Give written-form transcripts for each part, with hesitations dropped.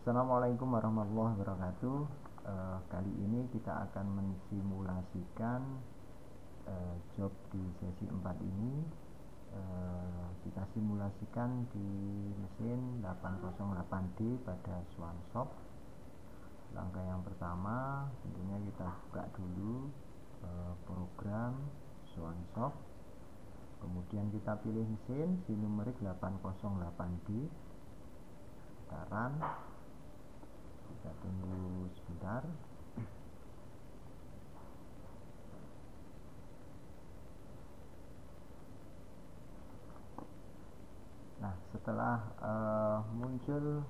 Assalamualaikum warahmatullahi wabarakatuh. Kali ini kita akan mensimulasikan job di sesi 4 ini. Kita simulasikan di mesin 808D pada Swanshop. Langkah yang pertama tentunya kita buka dulu program Swanshop. Kemudian kita pilih mesin numerik 808D. Kita run. Kita tunggu sebentar. Nah, setelah muncul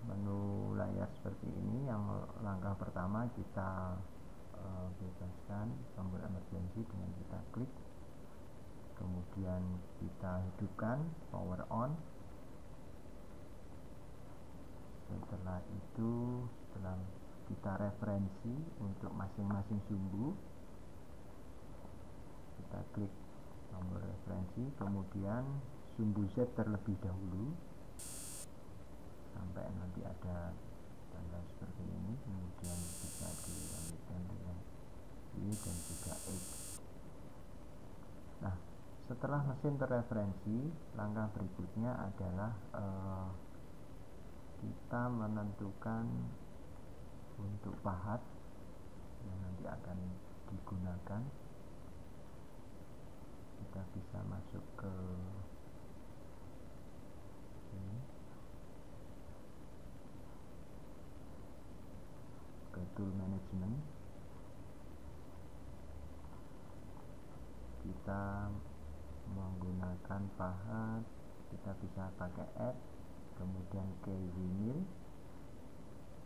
menu layar seperti ini, yang langkah pertama kita bebaskan tombol emergency dengan kita klik. Kemudian kita hidupkan power on. Setelah itu, setelah kita referensi untuk masing-masing sumbu, kita klik tombol referensi, kemudian sumbu Z terlebih dahulu sampai nanti ada tanda seperti ini, kemudian bisa dilanjutkan dengan Y dan juga X. Nah, setelah mesin terreferensi, langkah berikutnya adalah kita menentukan untuk pahat yang nanti akan digunakan. Kita bisa masuk ke sini, ke tool management. Kita menggunakan pahat, kita bisa pakai add, kemudian K-wheel,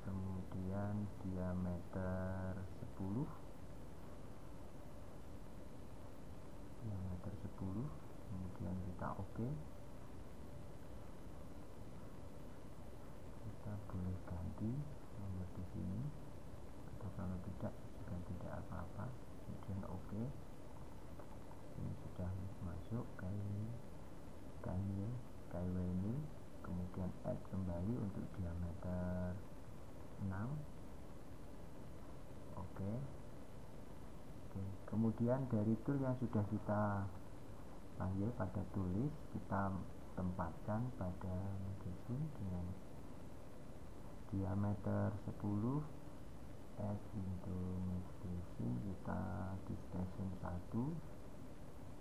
kemudian diameter 10, kemudian kita OK. Kita boleh ganti nomor di sini, atau kalau tidak juga tidak apa-apa. Kemudian OK. Ini sudah masuk K-wheel, kemudian add kembali untuk diameter 6. Oke. Kemudian dari tool yang sudah kita panggil pada tulis, kita tempatkan pada mesin dengan diameter 10, add into station, kita di station 1,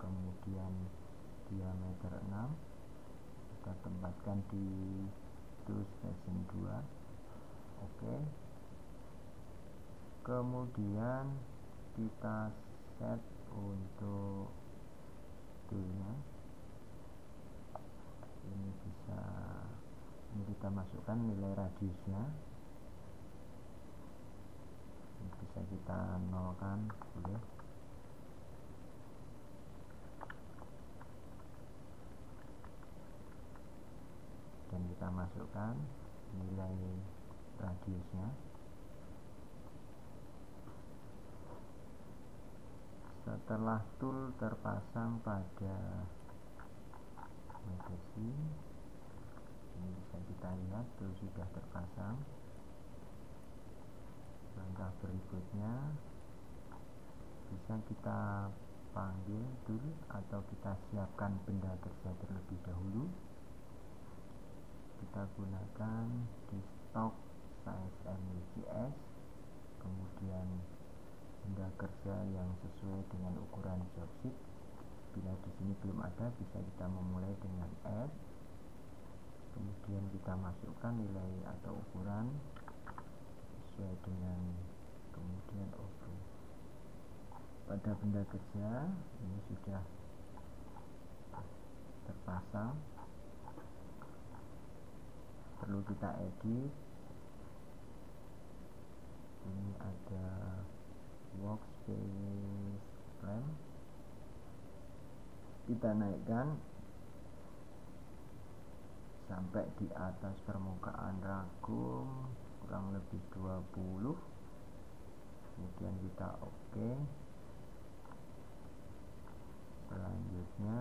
kemudian diameter 6 kita tempatkan di tool station 2. Oke. Kemudian kita set untuk toolnya, ini kita masukkan nilai radiusnya, ini bisa kita nolkan, boleh. Dan kita masukkan nilai radiusnya. Setelah tool terpasang pada mesin, ini bisa kita lihat tool sudah terpasang. Langkah berikutnya bisa kita panggil tool atau kita siapkan benda kerja terlebih dahulu. Kita gunakan di stock size MWGS, kemudian benda kerja yang sesuai dengan ukuran job sheet. Bila di sini belum ada, bisa kita memulai dengan add, kemudian kita masukkan nilai atau ukuran sesuai dengan, kemudian OK. Pada benda kerja ini sudah terpasang, perlu kita edit. Ini ada workspace frame, kita naikkan sampai di atas permukaan ragum kurang lebih 20, kemudian kita OK. Selanjutnya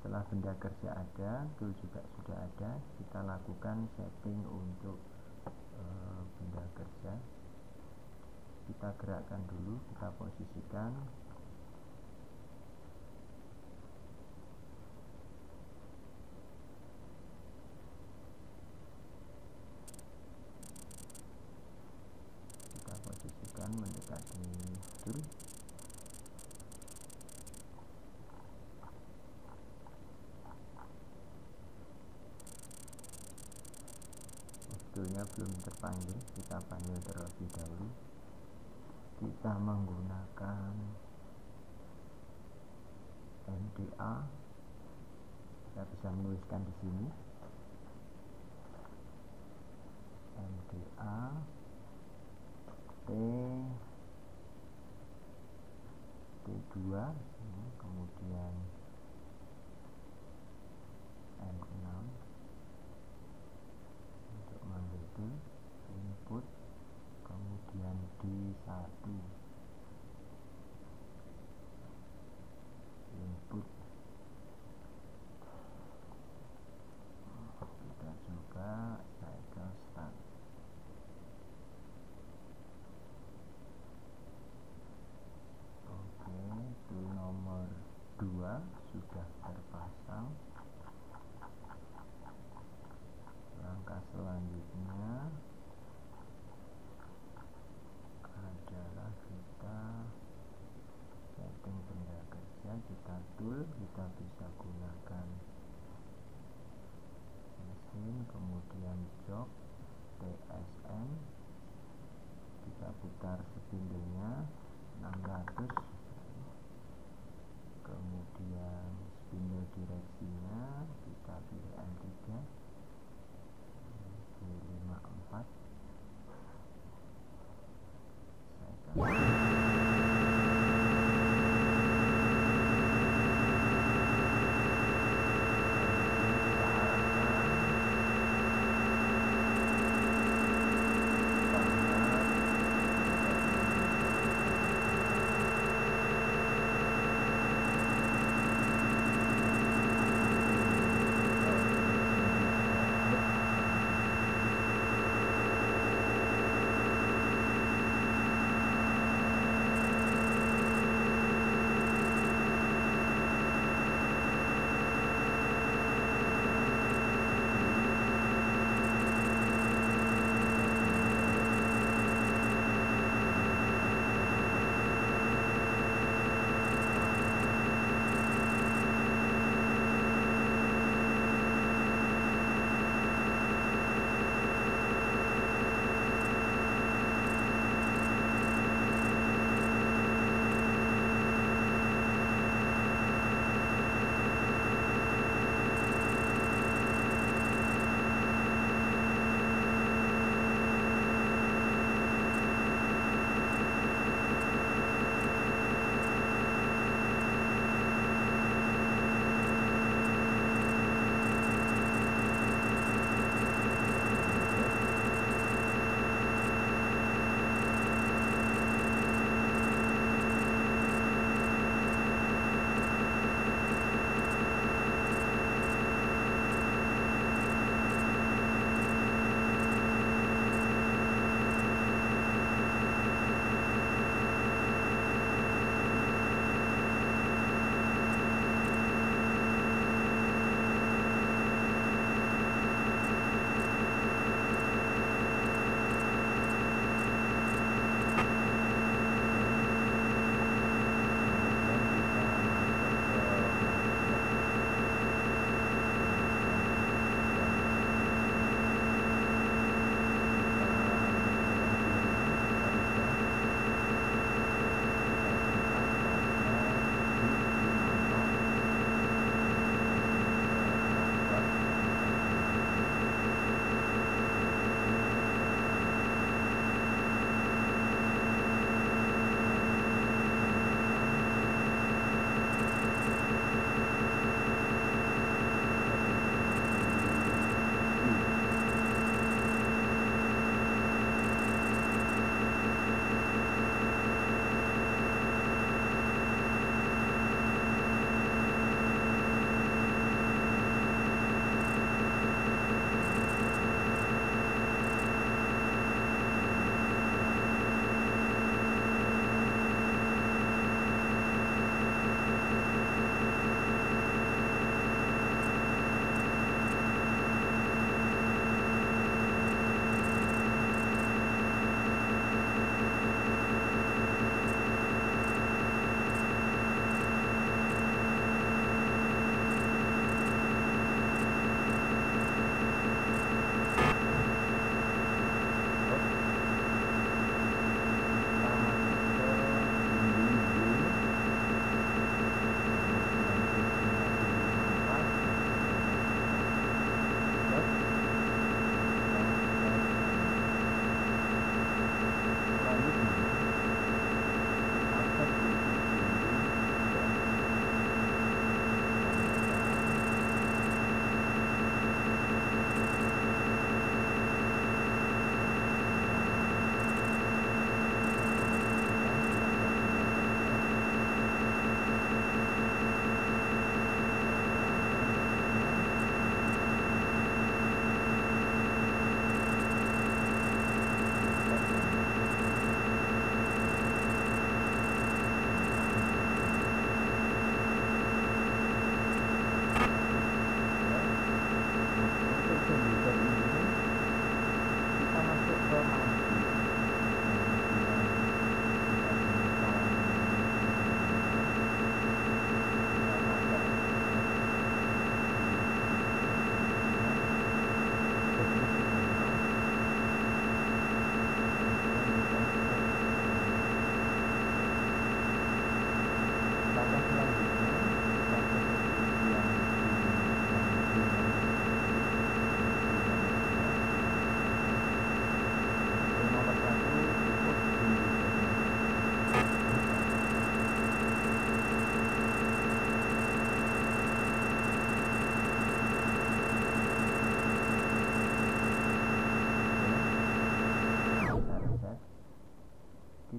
Setelah benda kerja ada, tool juga sudah ada, kita lakukan setting untuk benda kerja. Kita gerakkan dulu, kita posisikan. Kita posisikan mendekati tool. Toolnya belum terpanggil, kita panggil terlebih dahulu. Kita menggunakan MDA. Kita bisa menuliskan di sini MDA T2, kemudian M6 untuk mengambil tool, input, kemudian D1 input. Kita coba cycle start. Oke, tool nomor 2 sudah terpasang. Langkah selanjutnya adalah kita setting benda kerja. Kita tool, kita bisa gunakan mesin, kemudian jok TSM, kita putar spindle-nya 600, kemudian spindle direksinya kita pilih M3 G54.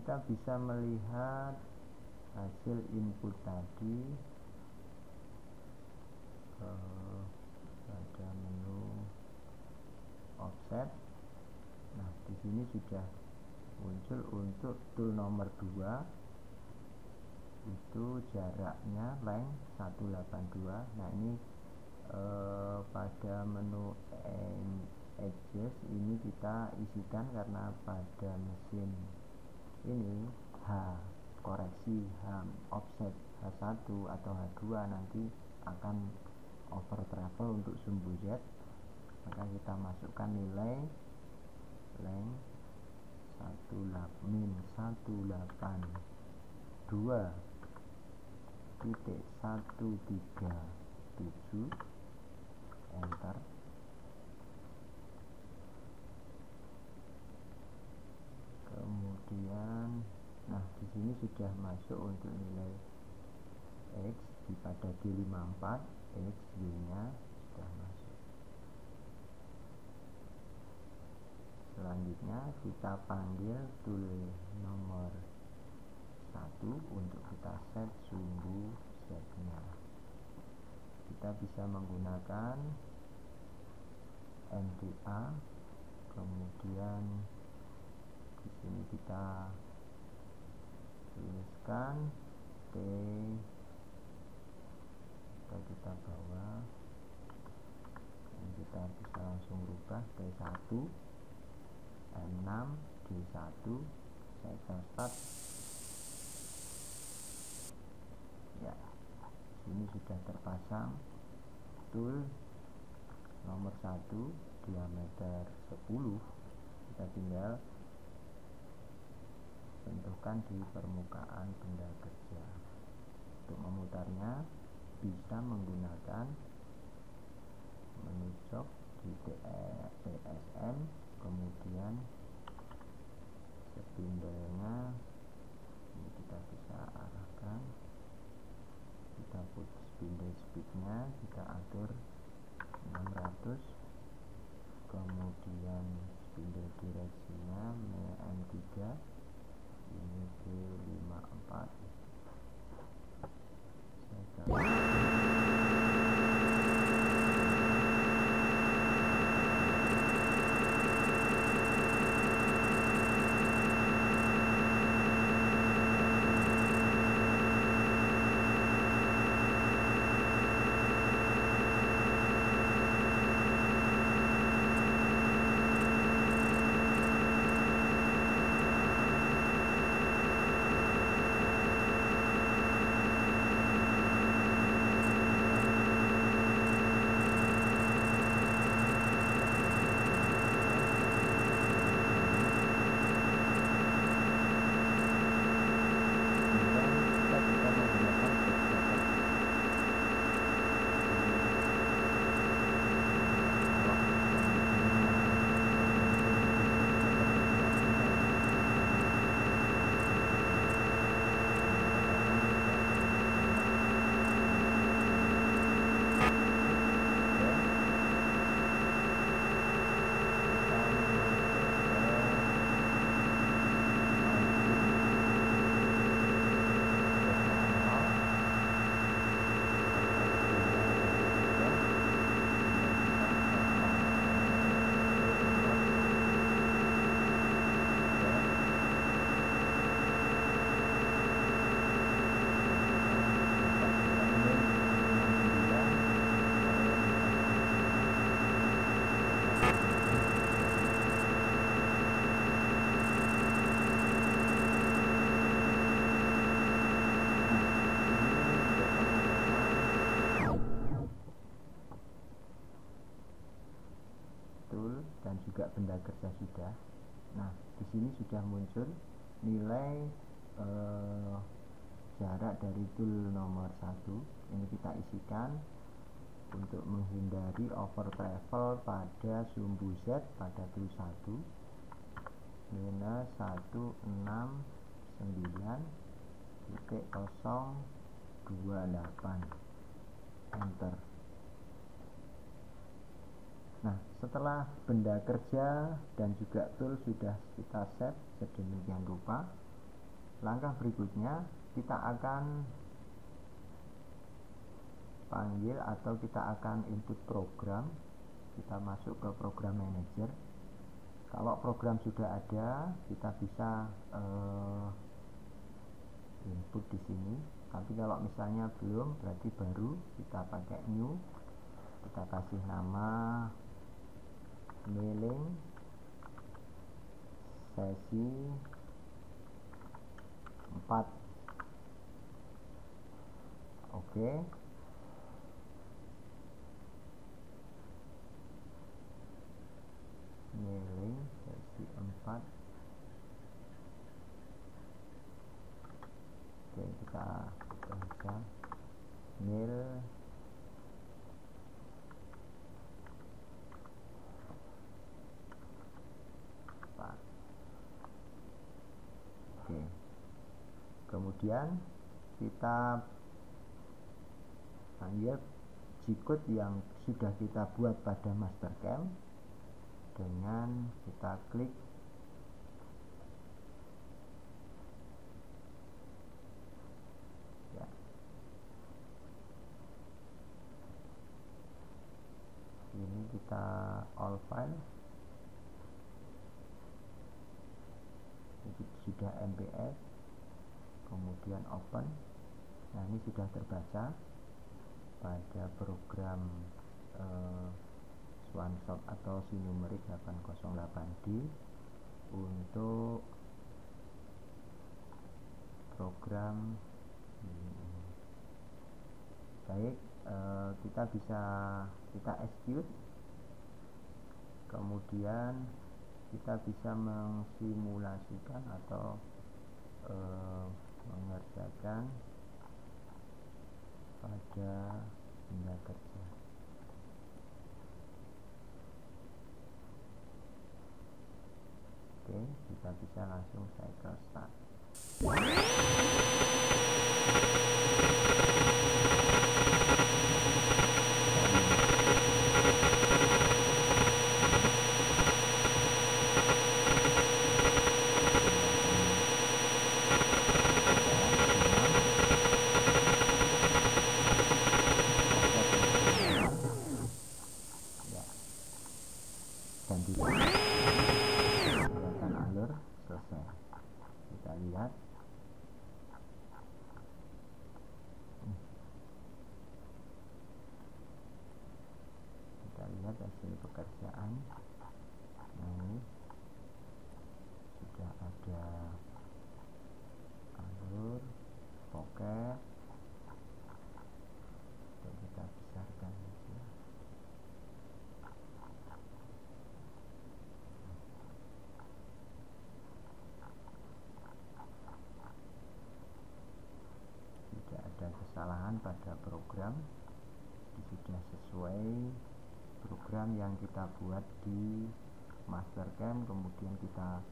kita bisa melihat hasil input tadi pada menu offset. Nah, di sini sudah muncul untuk tool nomor 2 itu jaraknya length 182. Nah, ini pada menu edges ini kita isikan karena pada mesin ini koreksi offset H1 atau H2 nanti akan over travel untuk sumbu Z, maka kita masukkan nilai length 182.137, enter. Kemudian nah di sini sudah masuk untuk nilai X pada G54, X Y nya sudah masuk. Selanjutnya kita panggil tool nomor 1 untuk kita set sumbu Z nya. Kita bisa menggunakan NTA, kemudian di sini kita tuliskan T, atau kita bawa, dan kita bisa langsung rubah T1 M6 D1 cycle start. Ya, sini sudah terpasang tool nomor 1 diameter 10. Kita tinggal sentuhkan di permukaan benda kerja. Untuk memutarnya bisa menggunakan menu jok di DSM, kemudian spindle-nya ini kita bisa arahkan, kita put spindle speed-nya kita atur 600, kemudian spindle direksinya M3 ini G54. Dan juga benda kerja sudah. Nah, di sini sudah muncul nilai jarak dari tool nomor 1. Ini kita isikan untuk menghindari over travel pada sumbu Z pada tool 1 minus 169.028, enter. Nah, setelah benda kerja dan juga tool sudah kita set sedemikian rupa, langkah berikutnya kita akan panggil atau kita akan input program. Kita masuk ke program manager. Kalau program sudah ada, kita bisa input di sini. Tapi kalau misalnya belum, berarti baru. Kita pakai new. Kita kasih nama mailing sesi 4. Oke. Mailing sesi 4. Oke, kita bisa mail Pak. Oke. Kemudian kita panggil G-code yang sudah kita buat pada Mastercam dengan kita klik ya. Ini kita all file. Ini sudah MPS, kemudian open. Nah, ini sudah terbaca pada program SwanShot atau Sinumerik 808D untuk program baik. Kita bisa execute, kemudian kita bisa mensimulasikan atau mengerjakan pada benda kerja. Oke, kita bisa langsung cycle start. Dan kelihatan alur selesai. Kita lihat hasil pekerjaan. Nah, ini sudah ada alur pocket. Kita besarkan saja. Tidak ada kesalahan pada program, sudah sesuai program yang kita buat di Mastercam. Kemudian kita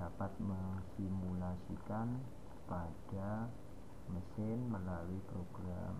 dapat mensimulasikan pada mesin melalui software